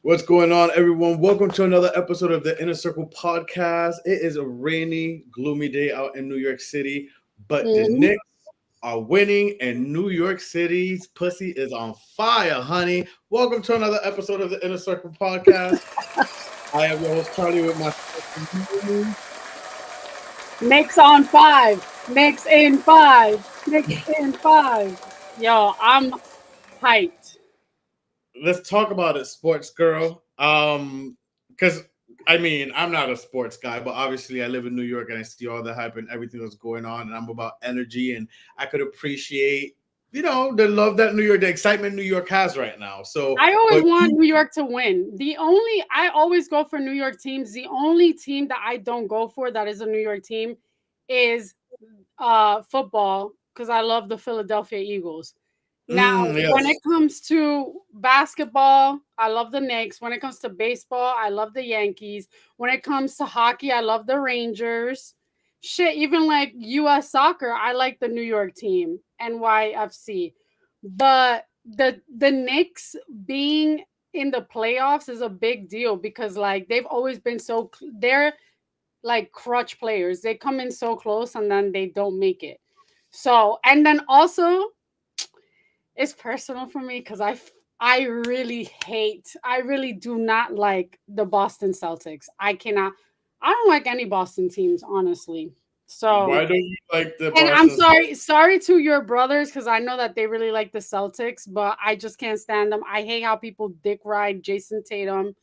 What's going on, everyone? Welcome to another episode of the Inner Circle podcast. It is a rainy, gloomy day out in New York City, but the Mhm. Knicks are winning, and New York City's pussy is on fire, honey. Welcome to another episode of the Inner Circle podcast. I am your host, Charlie, with my Knicks on five. Knicks in five. Knicks in five. Yo, I'm hyped. let's talk about it, sports girl. Because I mean, I'm not a sports guy, but obviously I live in New York and I see all the hype and everything that's going on, and I'm about energy, and I could appreciate, the love that New York, the excitement New York has right now. So, I always but want New York to win. I always go for New York teams. The only team that I don't go for that is a New York team is football because I love the Philadelphia Eagles. Now, when it yes, comes to basketball, I love the Knicks. When it comes to baseball, I love the Yankees. When it comes to hockey, I love the Rangers. Shit, even like US soccer, I like the New York team, NYFC. But the Knicks being in the playoffs is a big deal because like they've always been they're like crutch players. They come in so close and then they don't make it. So, and then also it's personal for me because I really do not like the Boston Celtics. I don't like any Boston teams, honestly. So, why don't you like the and I'm Boston? sorry to your brothers because I know that they really like the Celtics, but I just can't stand them. I hate how people dick ride Jason Tatum.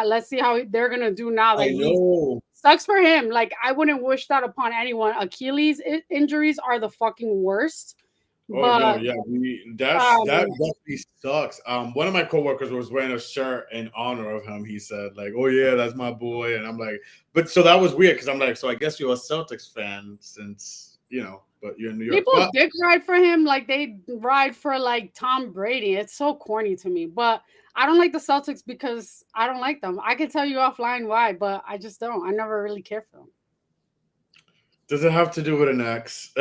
Let's see how they're gonna do now I that he's know. sucks for him. Like I wouldn't wish that upon anyone. Achilles injuries are the fucking worst. Oh no, But yeah, that um, definitely sucks. One of my coworkers was wearing a shirt in honor of him. He said, like, "Oh yeah, that's my boy," and I'm like, but so that was weird because I'm like, so I guess you're a Celtics fan since but you're in New York. people But dick ride for him like they ride for like Tom Brady. It's so corny to me. But I don't like the Celtics because I don't like them. I can tell you offline why, but I just don't. I never really care for them. does it have to do with an ex?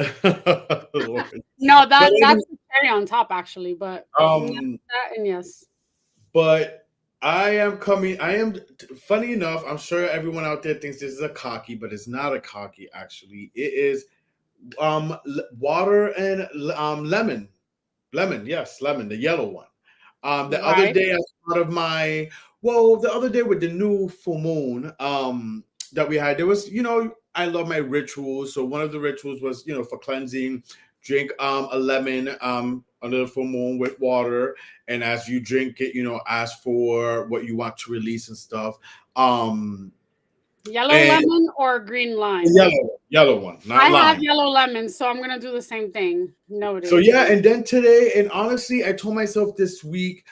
Lord. No, But that's the cherry on top actually. But um, that and yes, but I am coming. I am funny enough. I'm sure everyone out there thinks this is a cocky, but it's not a cocky. Actually, it is water and lemon, yes, lemon, the yellow one. The other right. day as part of my well, the other day with the new full moon that we had, there was, I love my rituals. So one of the rituals was, for cleansing, drink a lemon under the full moon with water, and as you drink it, ask for what you want to release and stuff. Um Yellow and lemon or green the lime. yellow one, not I have lime. yellow lemon, so I'm gonna do the same thing. So Noted. yeah, and then today, and honestly, I told myself this week,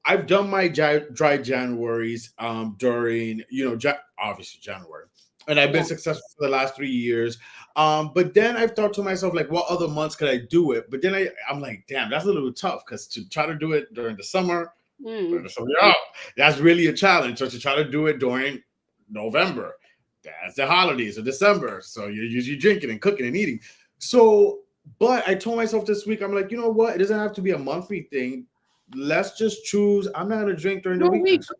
I've done my dry Januaries during, obviously January, and I've been Yeah. successful for the last 3 years. But then I've thought to myself, like, what other months could I do it? But then I'm like, damn, that's a little tough because to try to do it during Mm. the summer, that's really a challenge. So to try to do it during November, that's the holidays, or December, so you're usually drinking and cooking and eating. So but I told myself this week, I'm like, you know what? It doesn't have to be a monthly thing. Let's just choose. I'm not gonna drink during the No week week. next week.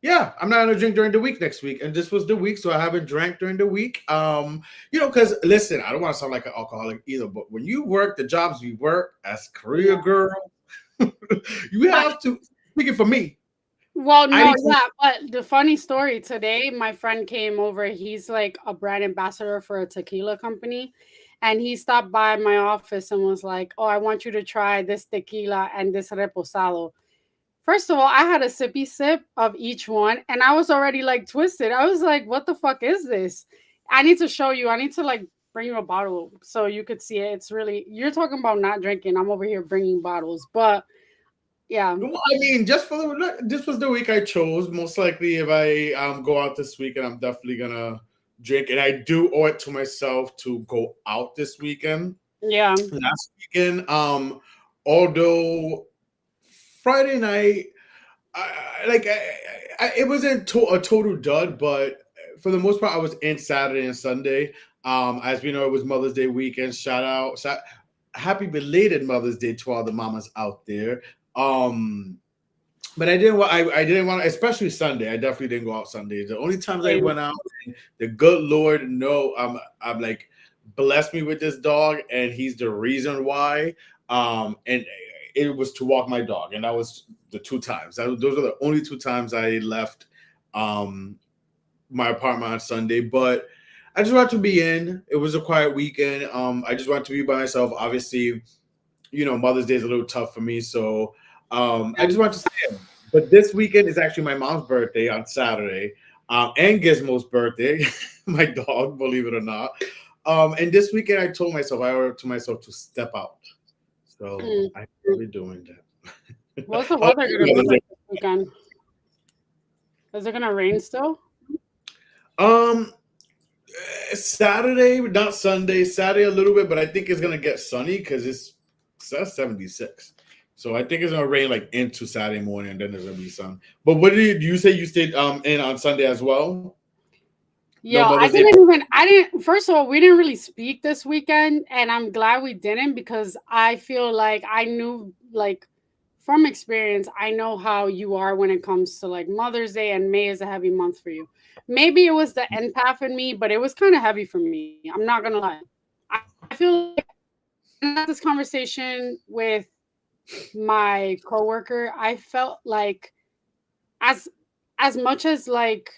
Yeah, I'm not gonna drink during the week next week. And this was the week, so I haven't drank during the week. Because listen, I don't want to sound like an alcoholic either, but when you work the jobs we work as career Yeah. girl, you I, have to speaking for me. well, I no, need to yeah, but the funny story today, my friend came over. He's like a brand ambassador for a tequila company. And he stopped by my office and was like, "Oh, I want you to try this tequila and this reposado." First of all, I had a sippy sip of each one and I was already like twisted. I was like, what the fuck is this? I need to show you. I need to like bring you a bottle so you could see it. It's really, you're talking about not drinking. I'm over here bringing bottles. But yeah, well, I mean, just for the this was the week I chose. Most likely, if I go out this weekend, I'm definitely gonna drink, and I do owe it to myself to go out this weekend. yeah. Last weekend, although Friday night, it wasn't a total dud, but for the most part, I was in Saturday and Sunday. As we know, it was Mother's Day weekend. Happy belated Mother's Day to all the mamas out there. Um, but I didn't want, especially Sunday. I definitely didn't go out Sunday. The only times I Same. went out, the good Lord, no, I'm like, blessed me with this dog, and he's the reason why. And it was to walk my dog, and that was the two times. Those are the only two times I left um my apartment on Sunday. But I just wanted to be in. It was a quiet weekend. I just wanted to be by myself. Obviously, Mother's Day is a little tough for me, so I just want to stay in. But this weekend is actually my mom's birthday on Saturday, and Gizmo's birthday, my dog, believe it or not. And this weekend, I ordered to myself to step out. So Mm. I'm really doing that. What's the How about weather you, gonna be Mother's Day? like this weekend? Is it gonna rain still? Um, Saturday, not Sunday. Saturday a little bit, but I think it's gonna get sunny because it says 76. So I think it's gonna rain like into Saturday morning, and then there's gonna be sun. But what did you say you stayed in on Sunday as well? No Yo, Mother's Day. I didn't, first of all, we didn't really speak this weekend, and I'm glad we didn't because I feel like I knew, like, from experience, I know how you are when it comes to like Mother's Day, and May is a heavy month for you. Maybe it was the empath in me, but it was kind of heavy for me. I'm not gonna lie. I feel like when I had this conversation with my coworker, I felt like as as much as like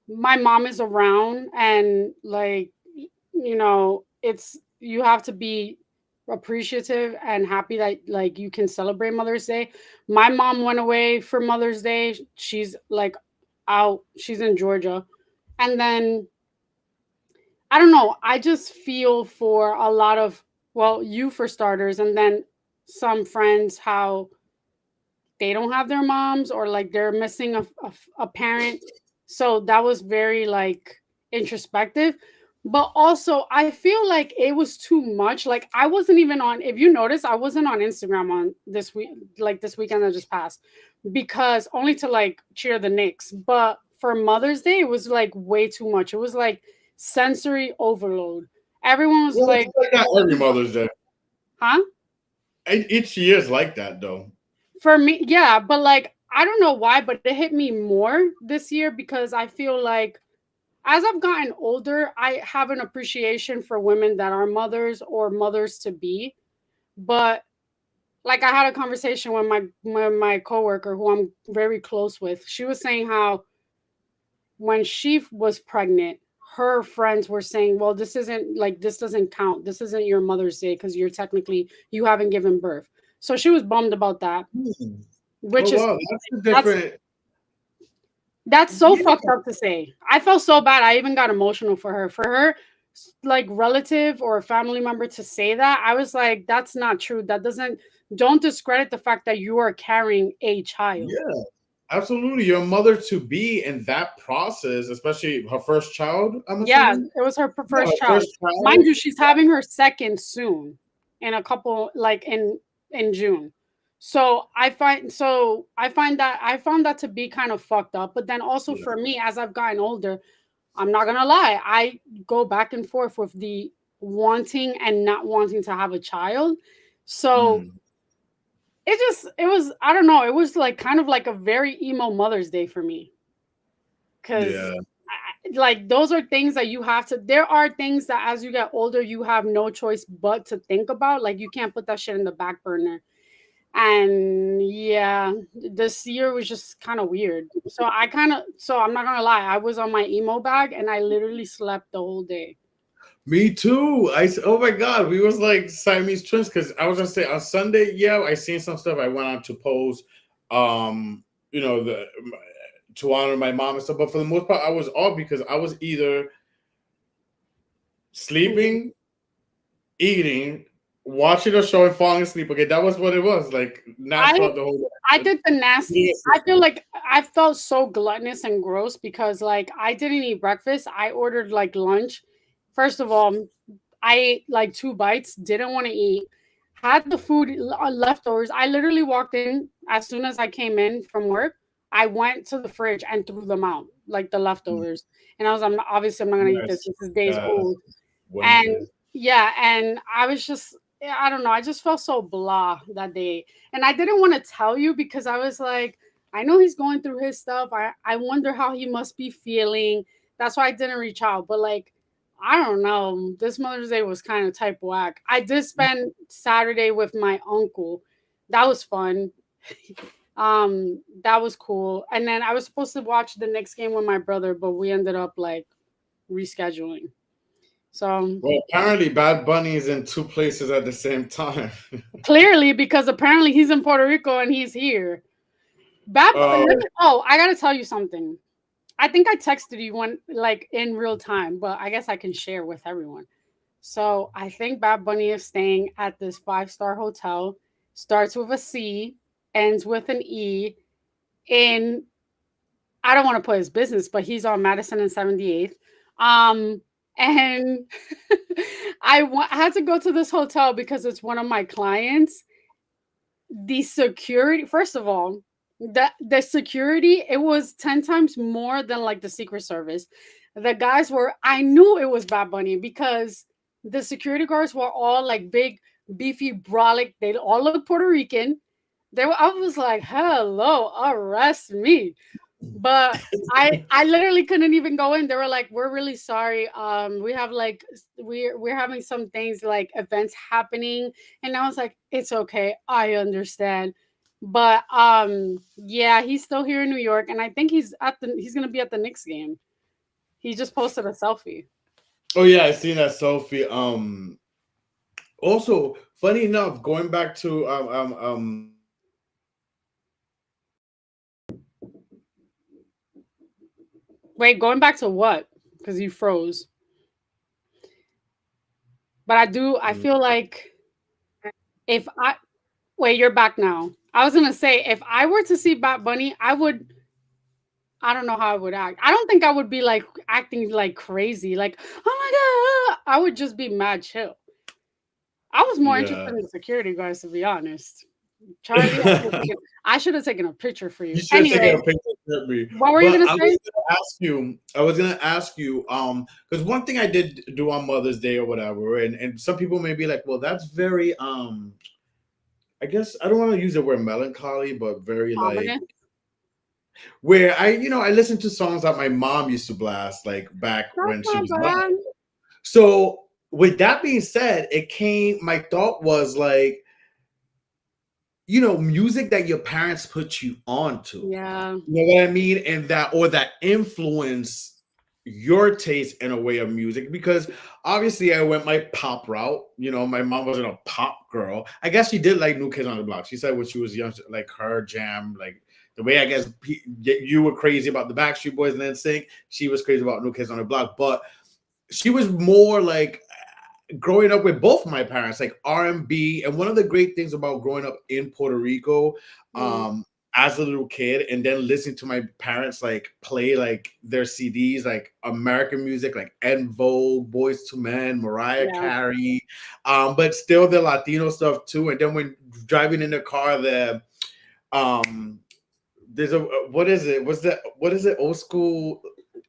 my mom is around and like it's you have to be appreciative and happy that like you can celebrate Mother's Day. My mom went away for Mother's Day. She's like out, she's in Georgia. And then I don't know, I just feel for a lot of, well, you for starters, and then some friends how they don't have their moms or like they're missing a parent. So that was very like introspective. But also, I feel like it was too much. Like, I wasn't even on, if you notice, I wasn't on Instagram on this week, like this weekend that just passed, because only to like cheer the Knicks. But for Mother's Day, it was like way too much. It was like sensory overload. Everyone was Well, it's like, like that every Mother's Day. huh? Each year is like that, though. For me, yeah, but like I don't know why, but it hit me more this year because I feel like as I've gotten older, I have an appreciation for women that are mothers or mothers to be. But like I had a conversation with my coworker who I'm very close with. She was saying how when she was pregnant, her friends were saying, "Well, this isn't like this doesn't count. This isn't your Mother's Day because you're technically you haven't given birth." So she was bummed about that, Hmm. Oh which is wow, that's a that's different. That's so Yeah. fucked up to say. I felt so bad. I even got emotional for her. For her, like relative or family member to say that, I was like, that's not true. That doesn't, don't discredit the fact that you are carrying a child. Yeah. Absolutely, your mother to be in that process, especially her first child. I'm Yeah, assuming. it was her Yeah, first her child. first Mind child. you, she's having her second soon in a couple, like in June. I found that to be kind of fucked up. But then also Yeah. for me, as I've gotten older, I'm not gonna lie. I go back and forth with the wanting and not wanting to have a child. So Mm. it was, I don't know, it was like kind of like a very emo Mother's Day for me. Cause Yeah. like those are things that you have to, there are things that as you get older, you have no choice but to think about. Like you can't put that shit in the back burner. And yeah, this year was just kind of weird. So I'm not gonna lie, I was on my emo bag and I literally slept the whole day. Me too. Oh my god, we was like Siamese twins because I was gonna say on Sunday, yeah, I seen some stuff. I went on to pose, the to honor my mom and stuff. But for the most part, I was off because I was either Mhm. sleeping, eating, watching a show, and falling asleep. Okay, that was what it was. Like not I throughout the whole. I did the nasty. Yes. I feel like I felt so gluttonous and gross because like I didn't eat breakfast. I ordered like lunch. First of all, I ate like 2 bites, didn't want to eat. Had the food leftovers. I literally walked in as soon as I came in from work. I went to the fridge and threw them out, like the leftovers. And I was, obviously I'm not gonna eat this. Yes. This is days old. And Wednesdays. yeah, and I was just, I don't know, I just felt so blah that day. And I didn't want to tell you because I was like, I know he's going through his stuff. I wonder how he must be feeling. That's why I didn't reach out. But like, I don't know. This Mother's Day was kind of type whack. I did spend Saturday with my uncle. That was fun. That was cool. And then I was supposed to watch the next game with my brother, but we ended up like rescheduling. So Well, apparently, Bad Bunny is in two places at the same time. clearly, because apparently he's in Puerto Rico and he's here. uh, Oh, I gotta tell you something. I think I texted you one like in real time, but I guess I can share with everyone. So I think Bad Bunny is staying at this 5-star hotel. Starts with a C, ends with an E. In I don't want to put his business, but he's on Madison and 78th. And I had to go to this hotel because it's one of my clients. The security, first of all, the security, it was 10 times more than like the Secret Service. The guys were, I knew it was Bad Bunny because the security guards were all like big, beefy, brolic. They all look Puerto Rican. I was like, hello, arrest me. But I literally couldn't even go in. They were like, we're really sorry. We have like we're having some things like events happening. And I was like, it's okay, I understand. But yeah, he's still here in New York, and I think he's gonna be at the Knicks game. He just posted a selfie. oh yeah, I seen that selfie. Also, funny enough, going back to Wait, going back to what? Because you froze. But I feel like if I wait, you're back now. I was gonna say if I were to see Bad Bunny, I don't know how I would act. I don't think I would be like acting like crazy, like, oh my God. I would just be mad chill. I was more yeah. interested in the security guards, to be honest. Charlie, I should have taken a picture for you. You should have taken Anyway, a picture of me. what were you But gonna say? I was gonna ask you, because one thing I did do on Mother's Day or whatever, and some people may be like, well, that's very I guess I don't want to use the word melancholy, but very like Ominous. where I listened to songs that my mom used to blast like back That's when she not was alive. bad. So with that being said, my thought was like, music that your parents put you onto. Yeah. You know what I mean? And that influence your taste in a way of music. Because obviously I went my pop route. My mom wasn't a pop girl. I guess she did like New Kids on the Block. She said when she was young, like her jam, like the way I guess you were crazy about the Backstreet Boys and NSYNC, she was crazy about New Kids on the Block. But she was more like growing up with both my parents, like R&B. And one of the great things about growing up in Puerto Rico, Mm, um, as a little kid, and then listening to my parents like play like their CDs, like American music, like En Vogue, Boys to Men, Mariah yeah. Carey, but still the Latino stuff too. And then when driving in the car, um, there's a what is it? What is it? Old school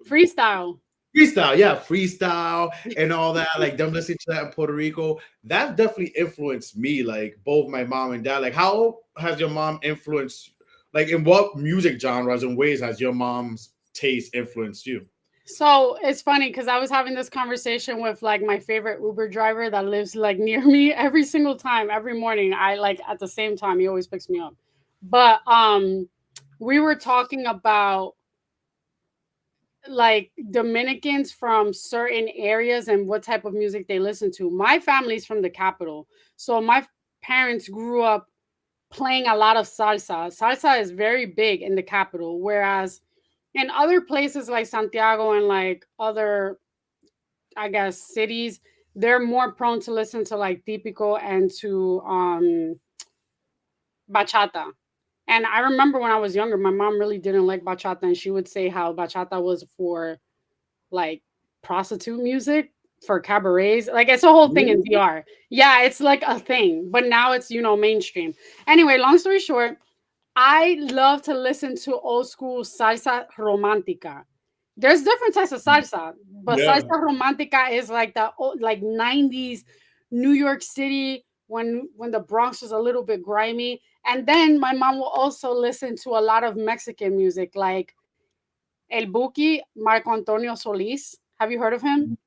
Freestyle. freestyle, yeah, freestyle and all that. Like them listening to that in Puerto Rico, that definitely influenced me. Like both my mom and dad. Like, how has your mom influenced? Like, in what music genres and ways has your mom's taste influenced you? So it's funny because I was having this conversation with like my favorite Uber driver that lives like near me every single time, every morning. I like at the same time, he always picks me up. But we were talking about like Dominicans from certain areas and what type of music they listen to. My family's from the capital. So my parents grew up playing a lot of salsa. Salsa is very big in the capital, whereas in other places like Santiago and like other, I guess, cities, they're more prone to listen to like típico and to bachata. And I remember when I was younger, my mom really didn't like bachata, and she would say how bachata was for like prostitute music, for cabarets. Like it's a whole thing in Really? DR. Yeah, it's like a thing, but now it's mainstream. Anyway, long story short, I love to listen to old school salsa romantica. There's different types of salsa, but salsa Yeah. romantica is like the like 90s New York City when the Bronx was a little bit grimy. And then my mom will also listen to a lot of Mexican music, like El Buki, Marco Antonio Solis. Have you heard of him?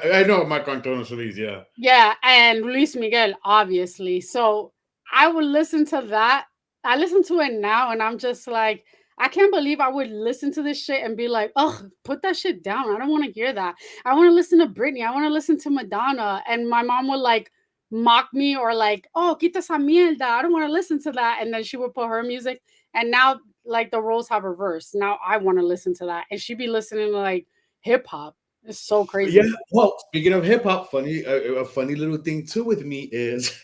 I know Marco Antonio Solis, yeah. Yeah, and Luis Miguel, obviously. So I would listen to that. I listen to it now, and I'm just like, I can't believe I would listen to this shit and be like, oh, put that shit down. I don't want to hear that. I want to listen to Britney. I want to listen to Madonna. And my mom would like mock me or like, oh, quita esa mierda. I don't want to listen to that. And then she would put her music. And now, like, the roles have reversed. Now I want to listen to that. And she'd be listening to like hip hop. It's so Yeah. crazy. Well, speaking of hip hop, funny a funny little thing too with me is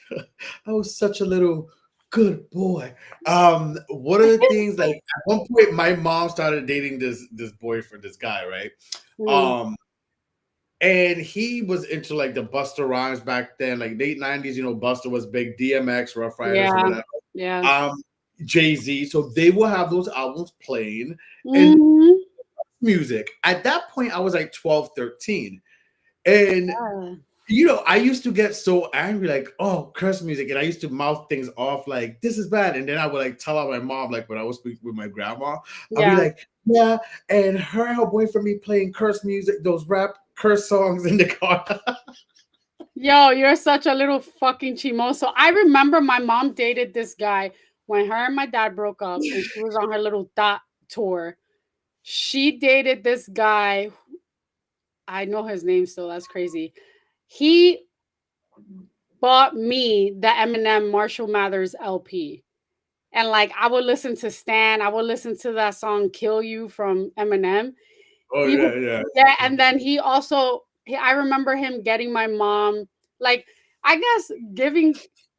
I was such a little good boy. One of the things like at one point my mom started dating this boyfriend, this guy, right? Mm. Um, and he was into like the Buster Rhymes back then, like late '90s. You know, Buster was big, DMX, Rough Riders, or Yeah. whatever. Yeah. Um, Jay-Z. So they will have those albums playing and Mhm. music. At that point, I was like 12, 13. And Yeah. I used to get so angry, like, oh, curse music. And I used to mouth things off like, this is bad. And then I would like tell out my mom, like when I was speaking with my grandma, I'll be Yeah. like, yeah. And her boyfriend be playing curse music, those rap curse songs in the car. Yo, you're such a little fucking chimoso. I remember my mom dated this guy when her and my dad broke up and she was on her little dot tour. She dated this guy. I know his name still. That's crazy. He bought me the Eminem Marshall Mathers LP. And like I would listen to Stan, I would listen to that song Kill You from Eminem. Oh, He would, yeah, yeah. yeah, and then he also I remember him getting my mom like I guess giving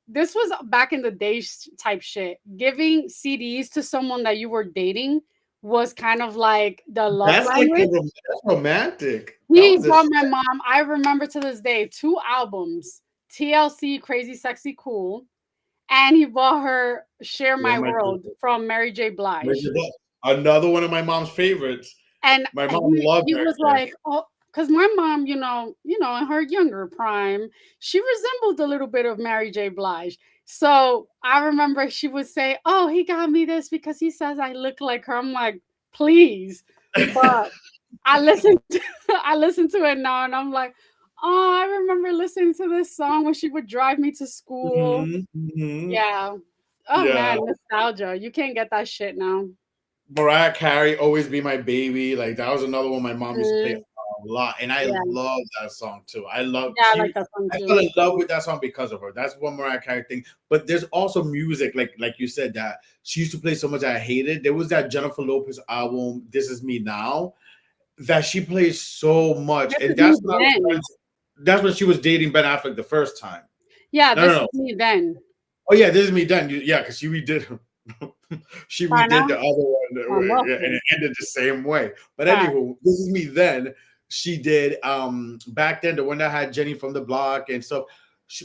this was back in the day type shit. Giving CDs to someone that you were dating was kind of like the love That's like language. that's romantic. That He was a bought my mom, I remember to this day, two albums, TLC Crazy Sexy Cool, and he bought her Share one My of my World from Mary J. Blige. another one of my mom's favorites. And My mom he loved he that was shit. like, "Oh," because my mom, in her younger prime, she resembled a little bit of Mary J. Blige. So I remember she would say, "Oh, he got me this because he says I look like her." I'm like, "Please," but I listen to I listen to it now, and I'm like, "Oh, I remember listening to this song when she would drive me to school." Mhm, mhm. Yeah. Oh Yeah. man, nostalgia. You can't get that shit now. Mariah Carey, Always Be My Baby. Like that was another one my mom used to play Mm, a lot. And I yeah, love that song too. yeah, I like that song I fell too. in love with that song because of her. That's one Mariah Carey thing. But there's also music, like you said, that she used to play so much I hated. There was that Jennifer Lopez album, This Is Me Now, that she plays so much. This And is me then. that's when she was dating Ben Affleck the first time. Yeah, No, no, this no. is me then. Oh yeah, This Is Me Done. Yeah, because she redid she redid Pana the other one con yeah, and Loco. it ended the same way. But Fact. anywho, This Is Me Then. She did back then the one that had Jenny from the Block and stuff.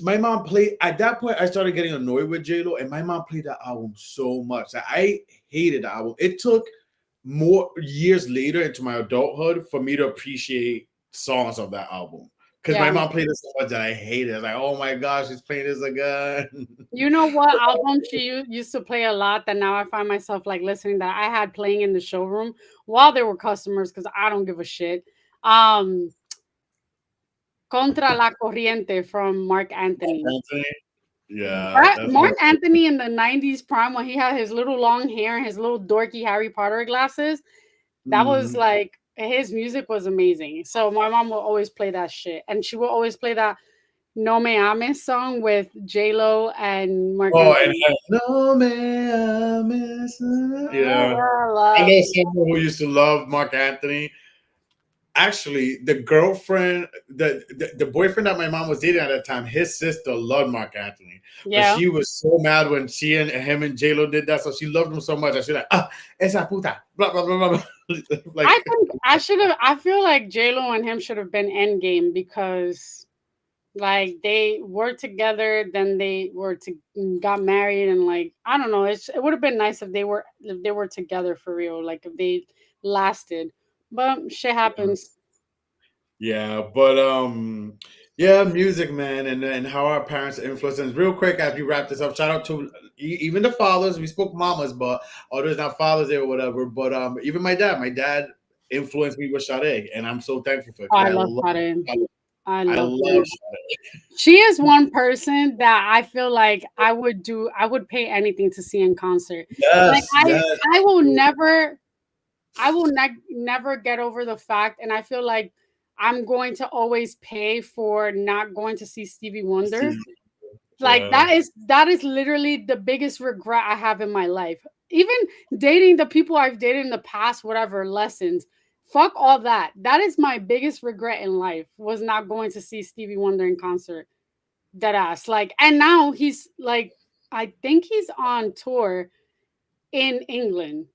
My mom played at that point. I started getting annoyed with J Lo, and my mom played that album so much. I hated the album. It took more years later into my adulthood for me to appreciate songs of that album because Yeah. my mom played it so much that I hated it. I was like, oh my gosh, she's playing this again. You know what album she used to play a lot that now I find myself like listening that I had playing in the showroom while there were customers because I don't give a shit. Um, Contra la Corriente from Mark Anthony. Anthony, yeah, That that's one Mark of Anthony in the 90s prime when he had his little long hair and his little dorky Harry Potter glasses, that was mhm. like his music was amazing. So my mom will always play that shit. And she will always play that No Me Ames song with J Lo and Mark Oh, and Anthony. no man, yeah. I Love. know someone who used to love Mark Anthony. Actually, the girlfriend, the boyfriend that my mom was dating at that time, his sister loved Mark Anthony, but Yeah. she was so mad when she and him and J Lo did that. So she loved him so much that she's like, esa puta, blah blah blah blah. blah. I Like, think I should have I feel like J Lo and him should have been endgame because like they were together, then they were to got married, and like I don't know, it would have been nice if they were together for real, like if they lasted. But shit happens. yeah, but Yeah, music, man, and how our parents influence us. Real quick, as we wrap this up, shout out to even the fathers. We spoke mamas, but there's not fathers there or whatever. But even my dad. My dad influenced me with Sade, and I'm so thankful for it because I love Karen. I I love love her. She is one person that I feel like I would pay anything to see in concert. Like Yes, yes. I will never never get over the fact, and I feel like I'm going to always pay for not going to see Stevie Wonder. Like Yeah. that is literally the biggest regret I have in my life. Even dating the people I've dated in the past, whatever lessons, fuck all that. That is my biggest regret in life was not going to see Stevie Wonder in concert. Dead ass. Like, and now he's like, I think he's on tour in England,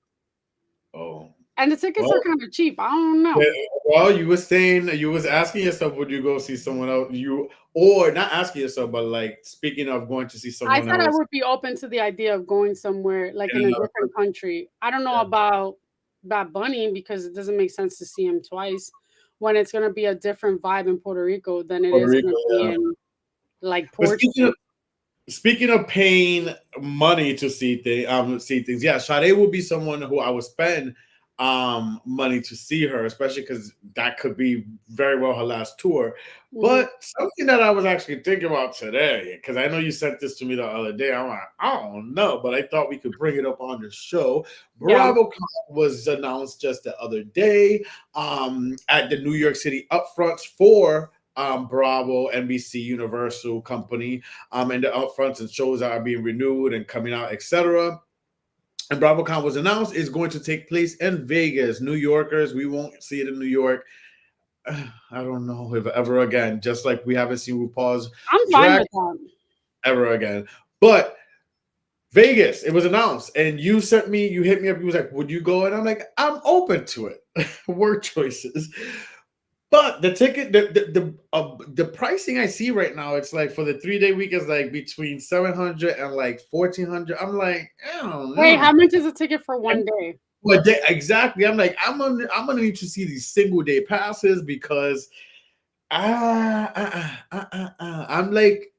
Oh. and the tickets are Well, kind of cheap. I don't yeah, know. well, you were saying you was asking yourself, would you go see someone else? You or not asking yourself, but like speaking of going to see I someone said I else. would be open to the idea of going somewhere like in a Yeah, different country. I don't know about Bad Bunny because it doesn't make sense to see him twice when it's gonna be a different vibe in Puerto Rico than it Puerto is Rico. gonna be Yeah. in like But Portugal. speaking of paying money to see things, yeah, Sade would be someone who I would spend money to see her, especially because that could be very well her last tour. Mhm. But something that I was actually thinking about today, because I know you sent this to me the other day. I'm like, I don't know, but I thought we could bring it up on the show. Yeah, BravoCon was announced just the other day at the New York City upfronts for Bravo, NBC, Universal Company, and the upfronts and shows that are being renewed and coming out, etc. And BravoCon was announced is going to take place in Vegas. New Yorkers, we won't see it in New York. I don't know if ever again. Just like we haven't seen RuPaul's I'm fine drag with that. ever again. But Vegas, it was announced, and you hit me up. You was like, "Would you go?" And I'm like, "I'm open to it." Word choices. But the ticket, the pricing I see right now, it's like for the 3 day week is like between 700 and like 1400. I'm like, I don't Wait, how know. much is a ticket for And one day? but exactly, I'm like, I'm gonna need to see these single day passes because I'm like,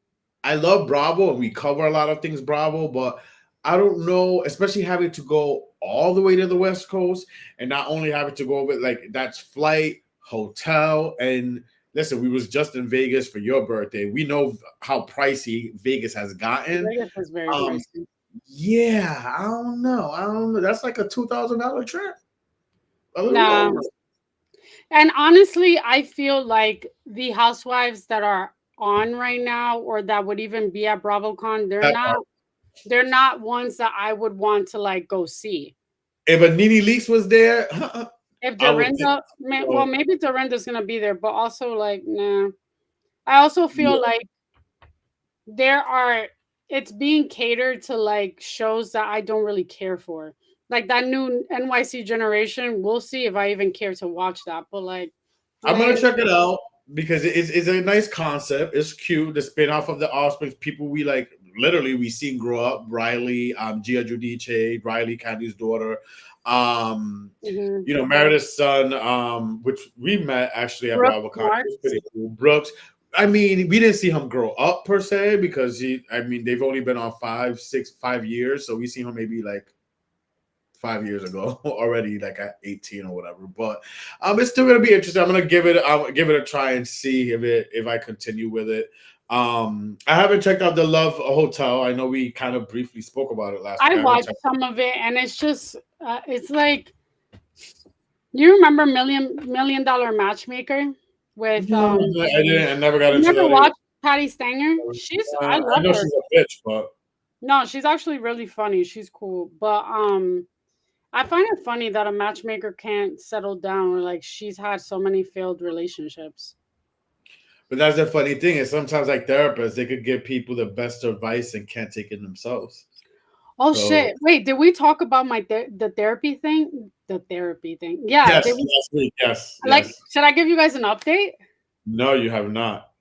I love Bravo and we cover a lot of things Bravo, but I don't know, especially having to go all the way to the West Coast and not only having to go over like that's flight, hotel, and listen, we was just in Vegas for your birthday. We know how pricey Vegas has gotten. Vegas is very Um, pricey. yeah, I don't know. I don't know. That's like a $2,000 trip, a little Nah. over. And honestly, I feel like the housewives that are on right now or that would even be at BravoCon, That part. they're not ones that I would want to like go see. If a Nene Leaks was there, If I would think, Dorinda, well, well, maybe Dorinda's gonna be there, but also like, nah. I also feel yeah. like there are it's being catered to like shows that I don't really care for. Like that new NYC generation, we'll see if I even care to watch that. But like, I'm eh, gonna check it out because it's a nice concept. It's cute. The spin-off of the Offspring, people we like literally we seen grow up. Riley, Gia Giudice, Riley Candy's daughter, um, mhm. Meredith's son, which we met actually at Brooke BravoCon. It was Marks. pretty cool. Brooks. I mean, we didn't see him grow up per se because they've only been on 5 years, so we see him maybe like 5 years ago already, like at 18 or whatever. But it's still gonna be interesting. I'm gonna give it a try and see if I continue with it. I haven't checked out the Love Hotel. I know we kind of briefly spoke about it last week. I I haven't watched checked. some of it, and it's just, it's like you remember Million Dollar Matchmaker with No, I didn't. I never got you into never that either. watched Patty Stanger? I I love know her. she's a bitch, but No, she's actually really funny. She's cool, but I find it funny that a matchmaker can't settle down or like she's had so many failed relationships. that's the funny thing is sometimes like therapists they could give people the best advice and can't take it themselves. Oh So shit! Wait, did we talk about the therapy thing? The therapy thing. Yeah. yes, Did we, last week, yes, like? yes. Should I give you guys an update? No, you have not.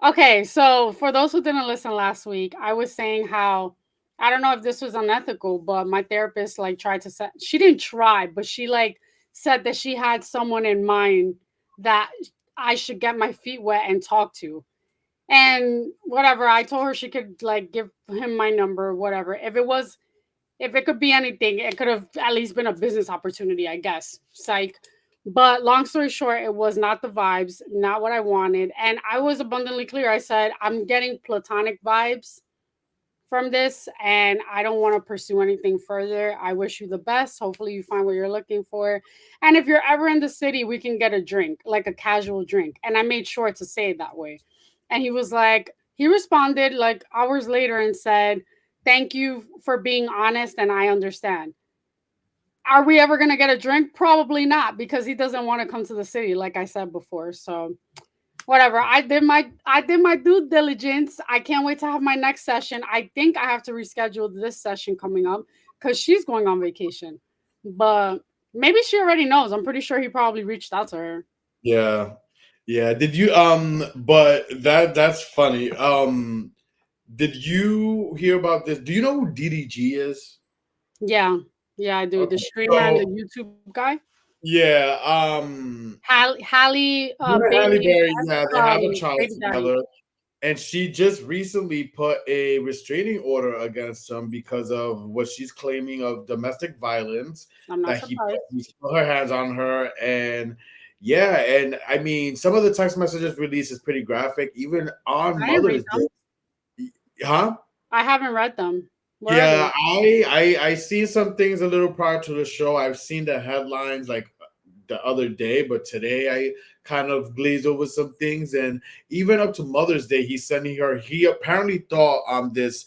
Okay, so for those who didn't listen last week, I was saying how I don't know if this was unethical, but my therapist like tried to set she didn't try, but she like said that she had someone in mind that I should get my feet wet and talk to. And whatever, I told her she could like give him my number, whatever. If it could be anything, it could have at least been a business opportunity, I guess. Psych. But long story short, it was not the vibes, not what I wanted. And I was abundantly clear. I said, I'm getting platonic vibes from this and I don't want to pursue anything further. I wish you the best. Hopefully you find what you're looking for. And if you're ever in the city, we can get a drink, like a casual drink. And I made sure to say it that way. And he was like, he responded like hours later and said, thank you for being honest and I understand. Are we ever going to get a drink? Probably not because he doesn't want to come to the city like I said before. So whatever. I did my due diligence. I can't wait to have my next session. I think I have to reschedule this session coming up because she's going on vacation. But maybe she already knows. I'm pretty sure he probably reached out to her. Yeah. Yeah. Did you but that's funny. Did you hear about this? Do you know who DDG is? Yeah, yeah, I do. The Okay. streamer and the So YouTube guy, yeah, Halle him and Halle Bailey's Berry, yeah, they have a child baby daddy. together. And she just recently put a restraining order against him because of what she's claiming of domestic violence I'm not that surprised. he put her hands on her. And yeah, and I mean, some of the text messages released is pretty graphic, even on I didn't read Mother's them. Day. Huh? I haven't read them. What are Yeah, they? I see some things a little prior to the show. I've seen the headlines like the other day, but today I kind of glazed over some things. And even up to Mother's Day, he's sending her. He apparently thought this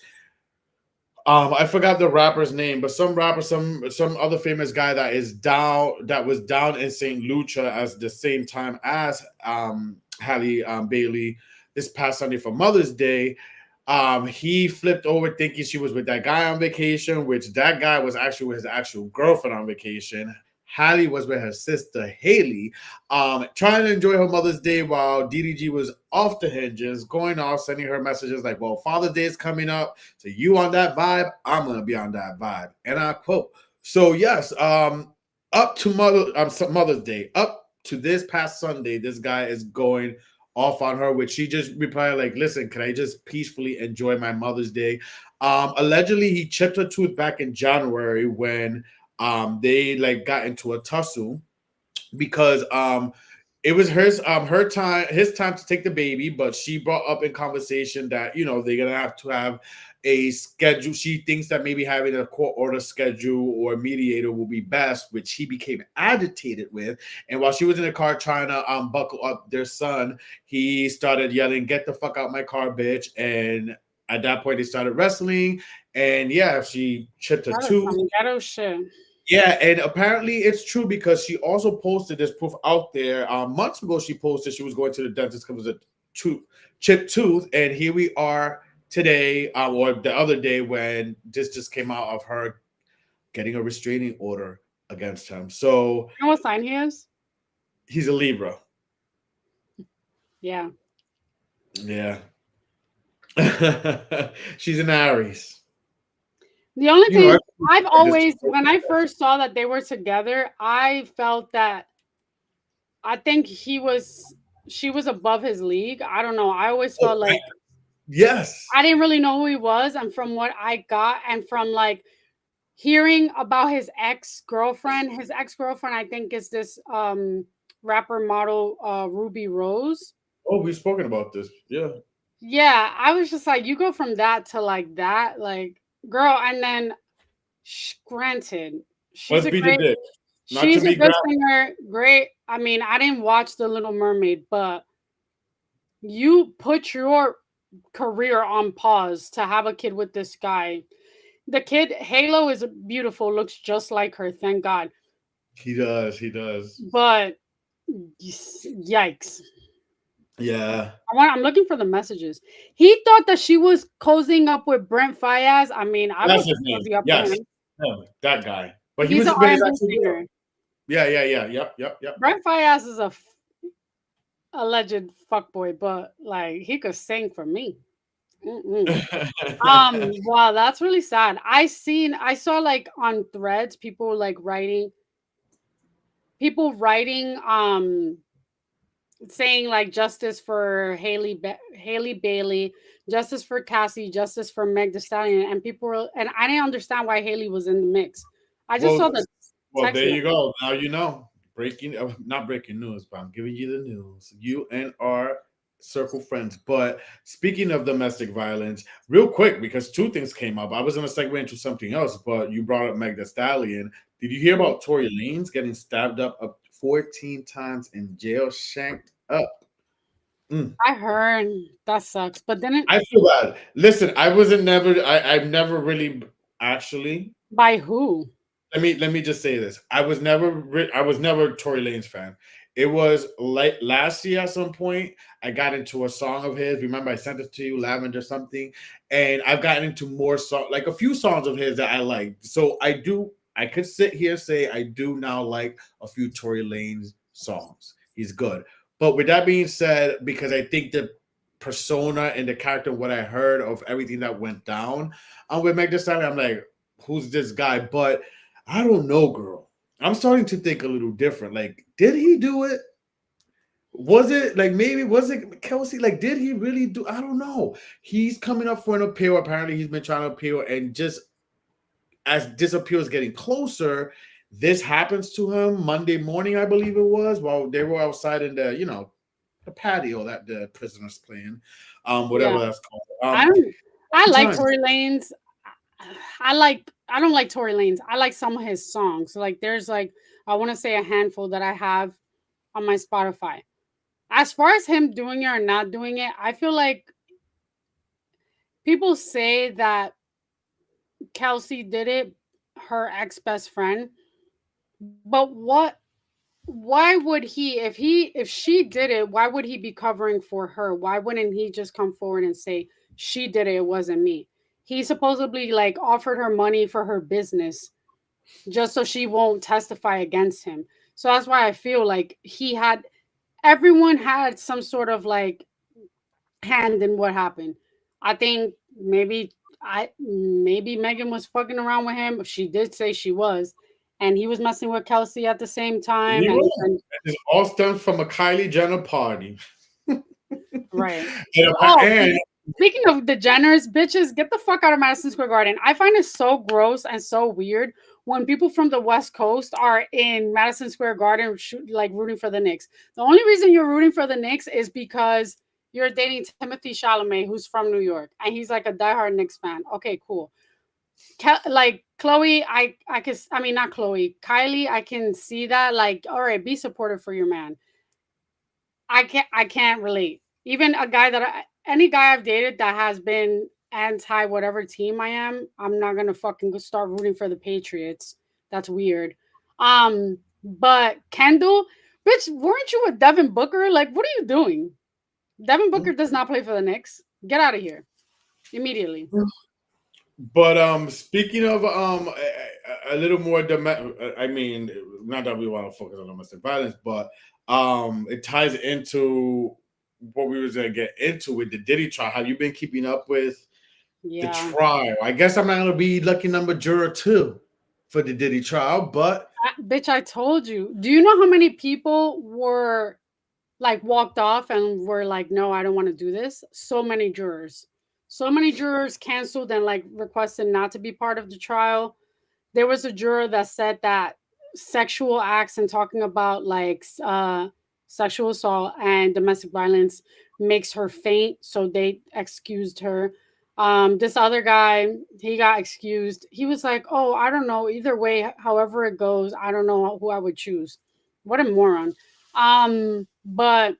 I forgot the rapper's name, but some rapper, some other famous guy that was down in St. Lucia as the same time as Halle Bailey this past Sunday for Mother's Day. He flipped over thinking she was with that guy on vacation, which that guy was actually with his actual girlfriend on vacation. Hallie was with her sister Haley, trying to enjoy her Mother's Day while DDG was off the hinges, going off, sending her messages like, well, Father's Day is coming up. So you on that vibe, I'm gonna be on that vibe. And I quote. So yes, up to Mother's Day, up to this past Sunday, this guy is going off on her, which she just replied like, listen, can I just peacefully enjoy my Mother's Day? Allegedly he chipped her tooth back in January when they like got into a tussle because it was his time to take the baby, but she brought up in conversation that they're gonna have to have a schedule. She thinks that maybe having a court order schedule or a mediator will be best, which he became agitated with. And while she was in the car trying to buckle up their son, he started yelling, "Get the fuck out my car, bitch!" And at that point, they started wrestling. And yeah, she chipped her That is tooth. some ghetto shit. Yeah, and apparently it's true because she also posted this proof out there. Months ago, she posted she was going to the dentist because of a chipped tooth, and here we are today, or the other day when this just came out of her getting a restraining order against him. So You know what sign he is? he's a Libra. Yeah. Yeah, she's an Aries. The only You know, thing I've this. always, when I first saw that they were together, I felt that I think she was above his league. I don't know. I always Oh, felt like yes. I didn't really know who he was. And from what I got, and from like hearing about his ex girlfriend, I think is this rapper model Ruby Rose. Oh, we've spoken about this. Yeah. Yeah, I was just like, you go from that to like that, like girl, and then granted, she's Let's a beat the great dick. Not to she's a be good graphic. singer, great. I mean, I didn't watch The Little Mermaid, but you put your career on pause to have a kid with this guy. The kid Halo is beautiful, looks just like her, thank God. He does. He does. But yikes. Yeah. I'm looking for the messages. He thought that she was cozying up with Brent Fayez. I mean, I That's would his name. cozy up with Yes. him. Him, that guy. But he He's was an with his R&B actual girl. singer. Yeah, yeah, yeah. Yep, yep, yep. Brent Fayez is a alleged fuckboy, but like he could sing for me. Mm-mm. Wow, that's really sad. I saw like on threads people like writing saying like justice for Haley Bailey, justice for Cassie, justice for Meg Thee Stallion, and people were, and I didn't understand why Haley was in the mix. I just saw Well, the well, text there you message. go. Now you know. Breaking, not breaking news, but I'm giving you the news. You and our circle friends. But speaking of domestic violence, real quick, because two things came up. I was going to segue into something else, but you brought up Meg Thee Stallion. Did you hear about Tory Lanez getting stabbed up 14 times in jail, shanked up? Mm. I heard that sucks, but then it I feel bad. Listen, I wasn't never. I've never really actually. by who? Let me just say this. I was never a Tory Lanez fan. It was like last year at some point I got into a song of his. Remember I sent it to you, Lavender something, and I've gotten into more song like a few songs of his that I like. So I could sit here and say I do now like a few Tory Lanez songs. He's good. But with that being said, because I think the persona and the character, what I heard of everything that went down, with Meg Thee Stallion, I'm like, who's this guy? But I don't know, girl. I'm starting to think a little different. Like, did he do it? Was it like maybe was it Kelsey? Like, did he really do? I don't know. He's coming up for an appeal. Apparently, he's been trying to appeal, and just as this appeal is getting closer, this happens to him Monday morning, I believe it was, while they were outside in the patio that the prisoners playing, Yeah, whatever that's called. I don't. I like Time. Tory Lanez. I like. I don't like Tory Lanez. I like some of his songs. Like there's like I want to say a handful that I have on my Spotify. As far as him doing it or not doing it, I feel like people say that Kelsey did it, her ex best friend. But why would if she did it, why would he be covering for her? Why wouldn't he just come forward and say she did it, it wasn't me? He supposedly like offered her money for her business just so she won't testify against him. So that's why I feel like he had everyone had some sort of like hand in what happened. I think maybe Megan was fucking around with him. She did say she was, and he was messing with Kelsey at the same time. He And, was. and It's all stemmed from a Kylie Jenner party. right. Oh, And speaking of the Jenners, bitches, get the fuck out of Madison Square Garden. I find it so gross and so weird when people from the West Coast are in Madison Square Garden, like rooting for the Knicks. The only reason you're rooting for the Knicks is because you're dating Timothy Chalamet, who's from New York, and he's like a diehard Knicks fan. Okay, cool. Like Chloe, I mean not Chloe, Kylie, I can see that. Like, all right, be supportive for your man. I can't relate. Even a guy any guy I've dated that has been anti whatever team I am, I'm not gonna fucking go start rooting for the Patriots. That's weird. But Kendall, bitch, weren't you with Devin Booker? Like, what are you doing? Devin Booker does not play for the Knicks. Get out of here immediately. but speaking of a little more I mean, not that we want to focus on domestic violence, but it ties into what we was gonna get into with the Diddy trial. Have you been keeping up with the Yeah. trial? I guess I'm not gonna be lucky number juror two for the Diddy trial, but Bitch, I told you. Do you know how many people were like walked off and were like, no, I don't want to do this? So many jurors. So many jurors canceled and like requested not to be part of the trial. There was a juror that said that sexual acts and talking about like sexual assault and domestic violence makes her faint, so they excused her. This other guy, he got excused. He was like, "Oh, I don't know. Either way, however it goes, I don't know who I would choose." What a moron. But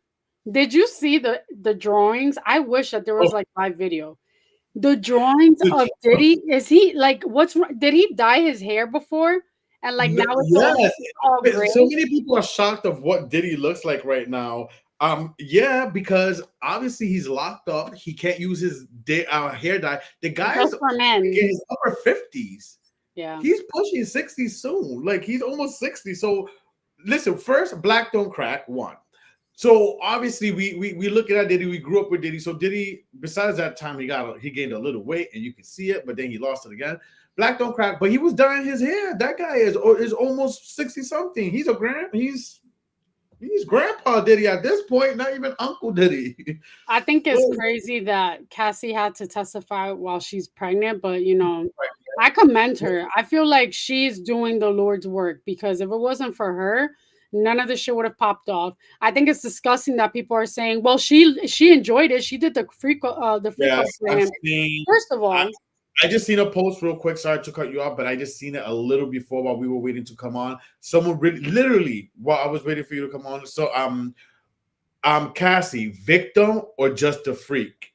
did you see the drawings? I wish that there was like live video. The drawings of Diddy, is he like did he dye his hair before? And like now Yes, it's all gray. so many people are shocked of what Diddy looks like right now. Yeah, because obviously he's locked up. He can't use his hair dye. The guy's Just for men. in his upper 50s. Yeah. He's pushing 60 soon. Like he's almost 60. So listen, first, black don't crack, one. So obviously we looking at Diddy, we grew up with Diddy. So Diddy, besides that time he gained a little weight and you can see it, but then he lost it again. Black don't crack, but he was dyeing his hair. That guy is almost 60 something. He's a grand. He's He's Grandpa Diddy at this point, not even Uncle Diddy. I think it's So, crazy that Cassie had to testify while she's pregnant, but I commend her. I feel like she's doing the Lord's work because if it wasn't for her, none of this shit would have popped off. I think it's disgusting that people are saying, "Well, she enjoyed it. She did the freak off yes, for I've him." seen. First of I, all, I just seen a post real quick. Sorry to cut you off, but I just seen it a little before while we were waiting to come on. Someone really, literally, while I was waiting for you to come on. So, Cassie, victim or just a freak?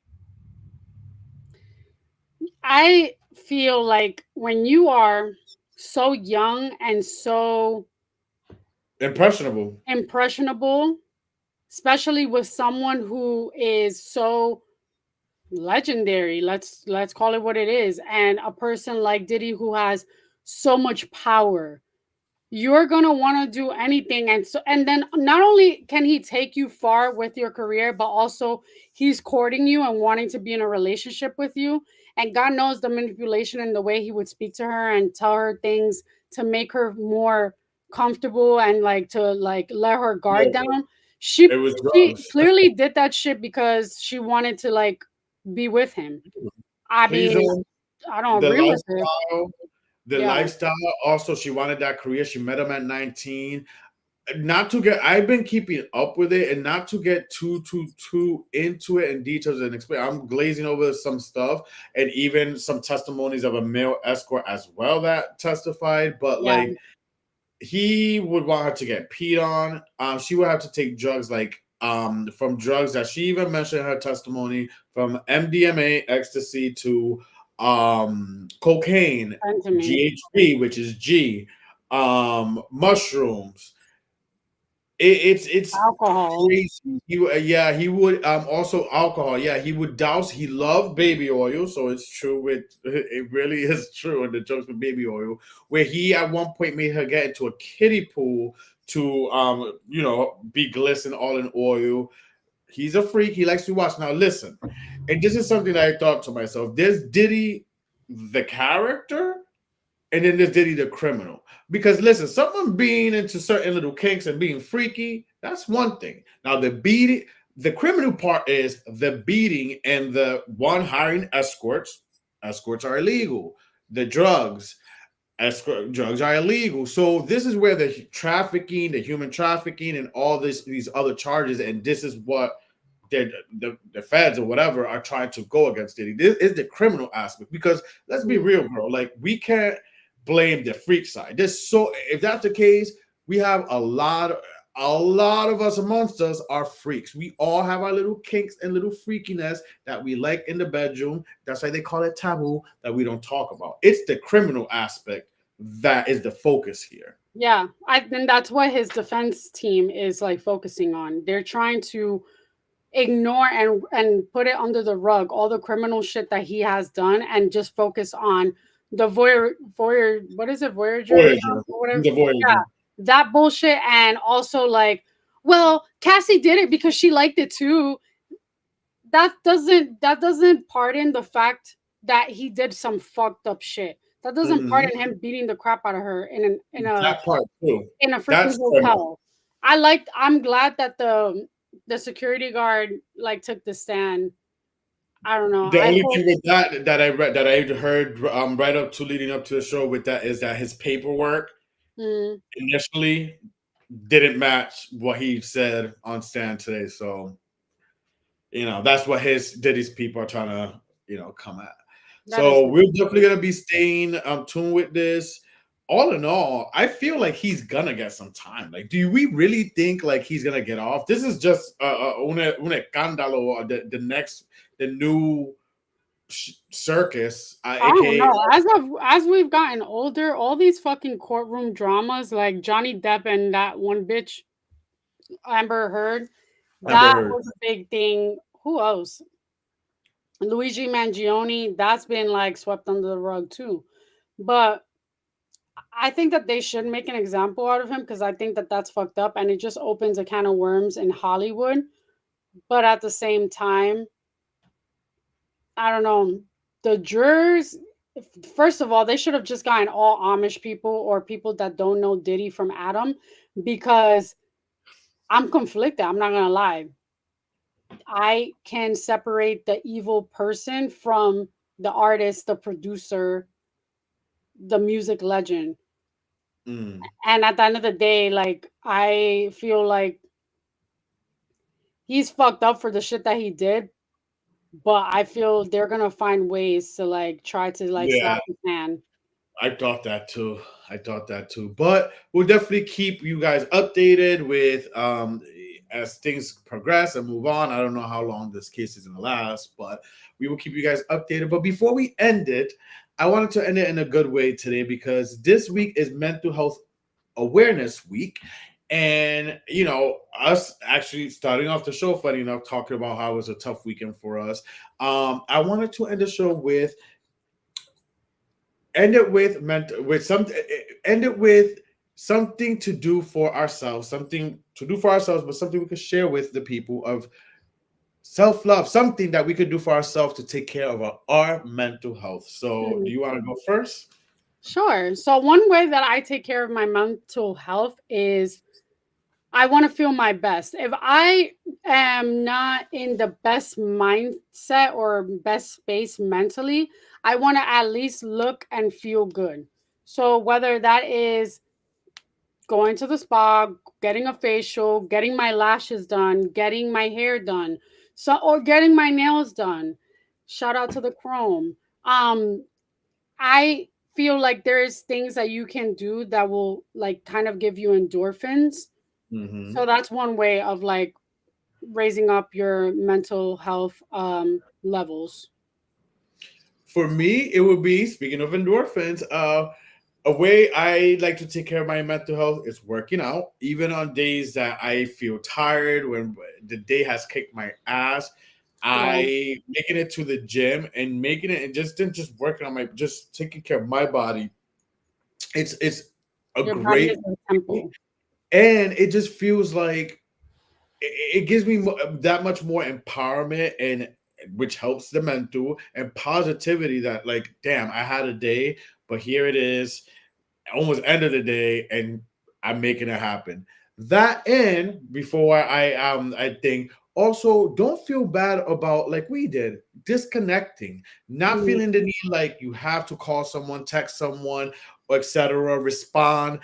I feel like when you are so young and so Impressionable. impressionable, especially with someone who is so legendary, let's call it what it is, and a person like Diddy who has so much power, you're gonna want to do anything. And then not only can he take you far with your career, but also he's courting you and wanting to be in a relationship with you. And God knows the manipulation and the way he would speak to her and tell her things to make her more comfortable and like to like let her guard No, down. it she was she drugs. clearly did that shit because she wanted to like be with him. I Please, mean, I don't the agree with her. lifestyle, the Yeah, lifestyle. Also, she wanted that career. She met him at 19. Not to get, I've been keeping up with it, and not to get too into it in details and explain. I'm glazing over some stuff, and even some testimonies of a male escort as well that testified. But yeah, like, he would want her to get peed on. She would have to take drugs like from drugs that she even mentioned in her testimony, from MDMA, ecstasy, to cocaine, friend to me. GHB, which is G, mushrooms. It's Alcohol. crazy. Yeah, he would also alcohol. Yeah, he would douse. He loved baby oil, so it's true. It really is true in the jokes with baby oil, where he at one point made her get into a kiddie pool to be glisten all in oil. He's a freak. He likes to watch. Now listen, and this is something that I thought to myself. There's Diddy, the character, and then there's Diddy the criminal. Because listen, someone being into certain little kinks and being freaky, that's one thing. Now the criminal part is the beating and the one hiring escorts. Escorts are illegal. The drugs are illegal. So this is where the trafficking, the human trafficking, and all these other charges, and this is what the feds or whatever are trying to go against Diddy. This is the criminal aspect, because let's be real, bro. Like, we can't blame the freak side. If that's the case, we have a lot of us amongst us are freaks. We all have our little kinks and little freakiness that we like in the bedroom. That's why they call it taboo, that we don't talk about. It's the criminal aspect that is the focus here. Yeah, I and that's what his defense team is like focusing on. They're trying to ignore and put it under the rug all the criminal shit that he has done and just focus on the voyeur what is it, voyeurism Voyager. or whatever. He's a Yeah, Voyager. that bullshit. And also like, well, Cassie did it because she liked it too. That doesn't pardon the fact that he did some fucked up shit. That doesn't Mhm. pardon him beating the crap out of her That part too. in a freaking That's criminal. hotel. I'm glad that the security guard like took the stand. I don't know. The I only hope. thing with that I read, that I heard right up to leading up to the show with that, is that his paperwork Mm, initially didn't match what he said on stand today. So that's what his Diddy's people are trying to come at. that is So we're definitely gonna be staying tuned with this. All in all, I feel like he's gonna get some time. Like, do we really think like he's gonna get off? This is just un escándalo, the new circus, I don't aka. know. As we've gotten older, all these fucking courtroom dramas like Johnny Depp and that one bitch Amber Heard, Amber that Heard. was a big thing. Who else? Luigi Mangione, that's been like swept under the rug too. But I think that they should make an example out of him because I think that that's fucked up and it just opens a can of worms in Hollywood. But at the same time, I don't know. The jurors, first of all, they should have just gotten all Amish people or people that don't know Diddy from Adam because I'm conflicted. I'm not gonna lie. I can separate the evil person from the artist, the producer, the music legend. Mm. And at the end of the day, like I feel like he's fucked up for the shit that he did, but I feel they're gonna find ways to like try to like Yeah, slap his hand. I thought that too. I thought that too. But we'll definitely keep you guys updated with as things progress and move on. I don't know how long this case is gonna last, but we will keep you guys updated. But before we end it, I wanted to end it in a good way today because this week is Mental Health Awareness Week. And us actually starting off the show, funny enough, talking about how it was a tough weekend for us. I wanted to end the show with end it with end it with something to do for ourselves, but something we could share with the people of self-love, something that we could do for ourselves to take care of our mental health. So do Mm. you want to go first? Sure. So one way that I take care of my mental health is I want to feel my best. If I am not in the best mindset or best space mentally, I want to at least look and feel good. So whether that is going to the spa, getting a facial, getting my lashes done, getting my hair done, so or getting my nails done. Shout out to the Chrome. Um I feel like there's things that you can do that will like kind of give you endorphins. Hmm. So that's one way of like raising up your mental health levels. For me, it would be, speaking of endorphins, a way I like to take care of my mental health is working out, even on days that I feel tired, when the day has kicked my ass. Yeah, I making it to the gym and making it and just working on my just taking care of my body. It's a your body great is a temple. and it just feels like it gives me that much more empowerment and which helps the mental and positivity that like damn I had a day, but here it is almost end of the day and I'm making it happen. That and before I think also don't feel bad about like we did disconnecting, not Mm, feeling the need like you have to call someone, text someone, etc. Respond.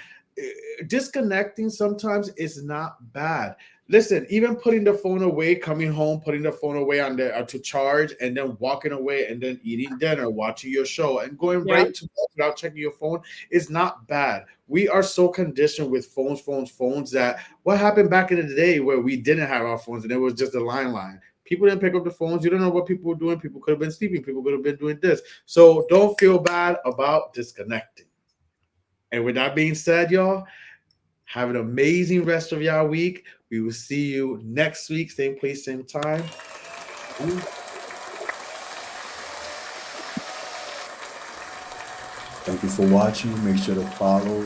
Disconnecting sometimes is not bad. Listen, even putting the phone away, coming home, putting the phone away on the to charge, and then walking away, and then eating dinner, watching your show, and going yeah, right to bed without checking your phone is not bad. We are so conditioned with phones that what happened back in the day where we didn't have our phones and it was just a line. People didn't pick up the phones. You don't know what people were doing. People could have been sleeping. People could have been doing this. So don't feel bad about disconnecting. And with that being said, y'all, have an amazing rest of y'all week. We will see you next week, same place, same time. Thank you for watching. Make sure to follow